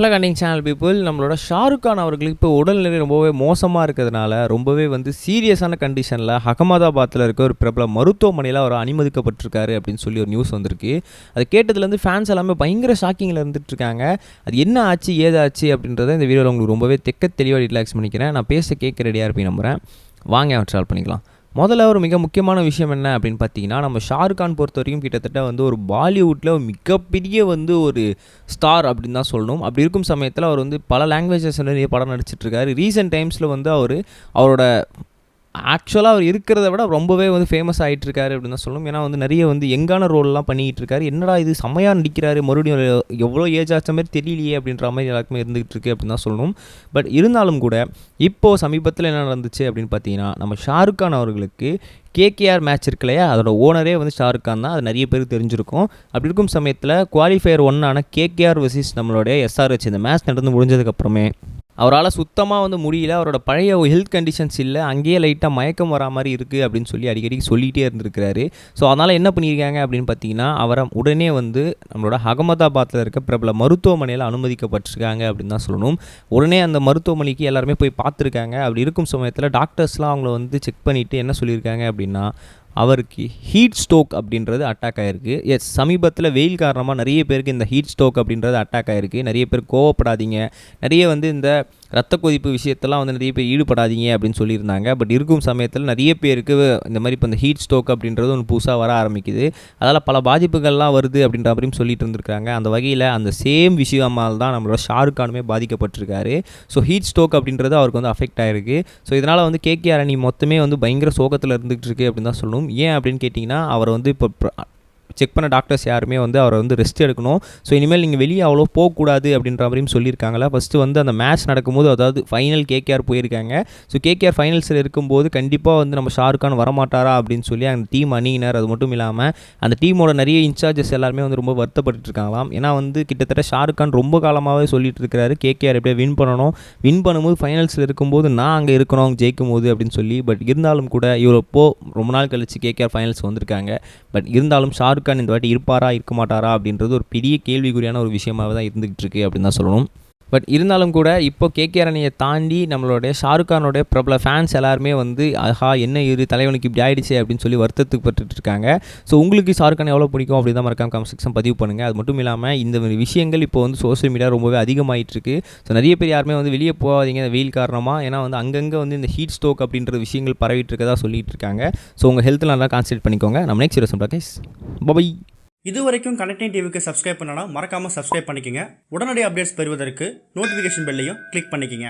Hello கண்டிங் channel people, நம்மளோட ஷாருக் கான் அவர்களுக்கு இப்போ உடல்நிலை ரொம்பவே மோசமாக இருக்கிறதுனால ரொம்பவே சீரியஸான கண்டிஷனில் அகமதாபாத்தில் இருக்க ஒரு பிரபல மருத்துவமனையில் அவர் அனுமதிக்கப்பட்டிருக்காரு அப்படின்னு சொல்லி ஒரு நியூஸ் வந்திருக்கு. அது கேட்டதுலேருந்து ஃபேன்ஸ் எல்லாமே பயங்கர ஷாக்கிங்கில் இருந்துகிட்ருக்காங்க. அது என்ன ஆச்சு ஏதாச்சு அப்படின்றத இந்த வீடியோவில் உங்களுக்கு ரொம்பவே தெளிவாக ரிலாக்ஸ் பண்ணிக்கிறேன். நான் பேச கேட்க ரெடியாக இருப்பேன் நம்புகிறேன். வாங்க அவன் ட்ரால் பண்ணிக்கலாம். முதல்ல ஒரு மிக முக்கியமான விஷயம் என்ன அப்படின்னு பார்த்தீங்கன்னா, நம்ம ஷாருக் கான் பொறுத்த வரைக்கும் கிட்டத்தட்ட ஒரு பாலிவுட்டில் மிகப்பெரிய ஒரு ஸ்டார் அப்படின்னு தான் சொல்லணும். அப்படி இருக்கும் சமயத்தில் அவர் பல லாங்குவேஜஸ் நிறைய படம் நடிச்சிட்ருக்காரு. ரீசெண்ட் டைம்ஸில் அவரோட ஆக்சுவலாக அவர் இருக்கிறத விட ரொம்பவே ஃபேமஸ் ஆகிட்டுருக்காரு அப்படின்னு தான் சொல்லணும். ஏன்னா நிறைய யங்கான ரோல்லாம் பண்ணிக்கிட்டு இருக்காரு. என்னடா இது செம்மையாக நடிக்கிறாரு, மறுபடியும் எவ்வளோ ஏஜ் ஆச்ச மாதிரி தெரியலையே அப்படின்ற மாதிரி எல்லாருக்குமே இருந்துகிட்டு இருக்கு அப்படின்னு தான் சொல்லணும். பட் இருந்தாலும் கூட இப்போது சமீபத்தில் என்ன நடந்துச்சு அப்படின்னு பார்த்தீங்கன்னா, நம்ம ஷாருக் கான் அவர்களுக்கு கேகேஆர் மேட்ச் இருக்கு இல்லையா, அதோட ஓனரே ஷாருக் கான் தான். அது நிறைய பேருக்கு தெரிஞ்சிருக்கும். அப்படி இருக்கும் சமயத்தில் குவாலிஃபயர் 1 கேகேஆர் வெர்சஸ் நம்மளுடைய எஸ்ஆர்ஹெச் இந்த மேட்ச் நடந்து முடிஞ்சதுக்கப்புறமே அவரால் சுத்தமாக முடியல. அவரோட பழைய ஹெல்த் கண்டிஷன்ஸ் இல்லை, அங்கேயே லைட்டாக மயக்கம் வரா மாதிரி இருக்குது அப்படின்னு சொல்லி அடிக்கடி சொல்லிகிட்டே இருந்திருக்கிறாரு. ஸோ அதனால் என்ன பண்ணியிருக்காங்க அப்படின்னு பார்த்தீங்கன்னா, அவரை உடனே நம்மளோட அகமதாபாத்தில் இருக்க பிரபல மருத்துவமனையில் அனுமதிக்கப்பட்டிருக்காங்க அப்படின்னு தான் சொல்லணும். உடனே அந்த மருத்துவமனைக்கு எல்லாருமே போய் பார்த்துருக்காங்க. அப்படி இருக்கும் சமயத்தில் டாக்டர்ஸ்லாம் அவங்கள செக் பண்ணிவிட்டு என்ன சொல்லியிருக்காங்க அப்படின்னா, அவருக்கு ஹீட் ஸ்ட்ரோக் அப்படின்றது அட்டாக் ஆகிருக்கு. சமீபத்தில் வெயில் காரணமாக நிறைய பேருக்கு இந்த ஹீட் ஸ்ட்ரோக் அப்படின்றது அட்டாக் ஆகிருக்கு. நிறைய பேர் கோவப்படாதீங்க, நிறைய இந்த ரத்த கொதிப்பு விஷயத்தெல்லாம் நிறைய பேர் ஈடுபடாதீங்க அப்படின்னு சொல்லியிருந்தாங்க. பட் இருக்கும் சமயத்தில் நிறைய பேருக்கு இந்த மாதிரி இப்போ இந்த ஹீட் ஸ்ட்ரோக் அப்படின்றது புதுசாக வர ஆரம்பிக்குது. அதால் பல பாதிப்புகள்லாம் வருது அப்படின்ற மாதிரியும் சொல்லிட்டு இருந்திருக்காங்க. அந்த வகையில் அந்த சேம் விஷயமால் தான் நம்மளோட ஷாருக் கானுமே பாதிக்கப்பட்டிருக்காரு. ஸோ ஹீட் ஸ்ட்ரோக் அப்படின்றது அவருக்கு அஃபெக்ட் ஆகிருக்கு. ஸோ இதனால் கேகேஆர் அணி மொத்தமே பயங்கர சோகத்தில் இருந்துகிட்டு இருக்கு அப்படின்னு தான் சொல்லணும். ஏன் அப்படின்னு கேட்டிங்கன்னா, அவர் இப்போ செக் பண்ண டாக்டர்ஸ் யாருமே அவரை ரெஸ்ட் எடுக்கணும். ஸோ இனிமேல் நீங்கள் வெளியே அவ்வளோ போகக்கூடாது அப்படின்ற மாதிரியும் சொல்லியிருக்காங்களா. ஃபஸ்ட்டு அந்த மேட்ச் நடக்கும்போது, அதாவது ஃபைனல் கேகேஆர் போயிருக்காங்க. ஸோ கேகேஆர் ஃபைனல்ஸில் இருக்கும்போது கண்டிப்பாக நம்ம ஷாருக் கான் வரமாட்டாரா அப்படின்னு சொல்லி அந்த டீம் அணியினர், அது மட்டும் இல்லாமல் அந்த டீமோட நிறைய இன்சார்ஜஸ் எல்லாருமே ரொம்ப வருத்தப்பட்டு இருக்காங்களாம். ஏன்னா கிட்டத்தட்ட ஷாருக் கான் ரொம்ப காலமாகவே சொல்லிட்டு இருக்கிறாரு, கேகேஆர் எப்படியா வின் பண்ணணும், வின் பண்ணும்போது ஃபைனல்ஸில் இருக்கும்போது நான் அங்கே இருக்கணும் ஜெயிக்கும் போது அப்படின்னு சொல்லி. பட் இருந்தாலும் கூட இவ்வளோ ரொம்ப நாள் கழிச்சு கேகேஆர் ஃபைனல்ஸ் வந்திருக்காங்க. பட் இருந்தாலும் ஷாருக் கான் இந்த வாட்டி இருப்பாரா இருக்க மாட்டாரா அப்படின்றது ஒரு பெரிய கேள்விக்குறியான ஒரு விஷயமாக தான் இருந்துகிட்டு இருக்கு அப்படின்னு தான் சொல்லணும். பட் இருந்தாலும் கூட இப்போ கேகேஆர் அணியை தாண்டி நம்மளுடைய ஷாருக் கானோடைய பிரபல ஃபேன்ஸ் எல்லாருமே ஆஹா என்ன இரு தலைவனுக்கு இப்படி ஆயிடுச்சு அப்படின்னு சொல்லி வருத்தத்துக்கு பட்டுட்டு இருக்காங்க. ஸோ உங்களுக்கு ஷாருக் கான் எவ்வளோ பிடிக்கும் அப்படி தான் மறக்காம கமெண்ட் செக்ஷன் பதிவு பண்ணுங்கள். அது மட்டும் இல்லாமல் இந்த விஷயங்கள் இப்போ சோஷியல் மீடியா ரொம்பவே அதிகமாகிட்டு இருக்கு. ஸோ நிறைய பேர் யாருமே வெளியே போகாதீங்க இந்த வெயில் காரணமாக. ஏன்னா அங்கங்கே இந்த ஹீட் ஸ்ட்ரோக் அப்படின்ற விஷயங்கள் பரவிட்டு இருக்கதா சொல்லிட்டு இருக்காங்க. ஸோ உங்கள் ஹெல்த்தில் நல்லா கான்சன்ட்ரேட் பண்ணிக்கோங்க. நம்ம நெக்ஸ்ட் வீடியோ சொல்கிறேன் கைஸ். பை. இது வரைக்கும் கனெக்டிங் டிவிக்கு சப்ஸ்கிரைப் பண்ணனா மறக்காமல் சப்ஸ்கிரைப் பண்ணிக்கங்க. உடனடி அப்டேட்ஸ் பெறுவதற்கு நோட்டிஃபிகேஷன் பெல்லையும் கிளிக் பண்ணிக்கங்க.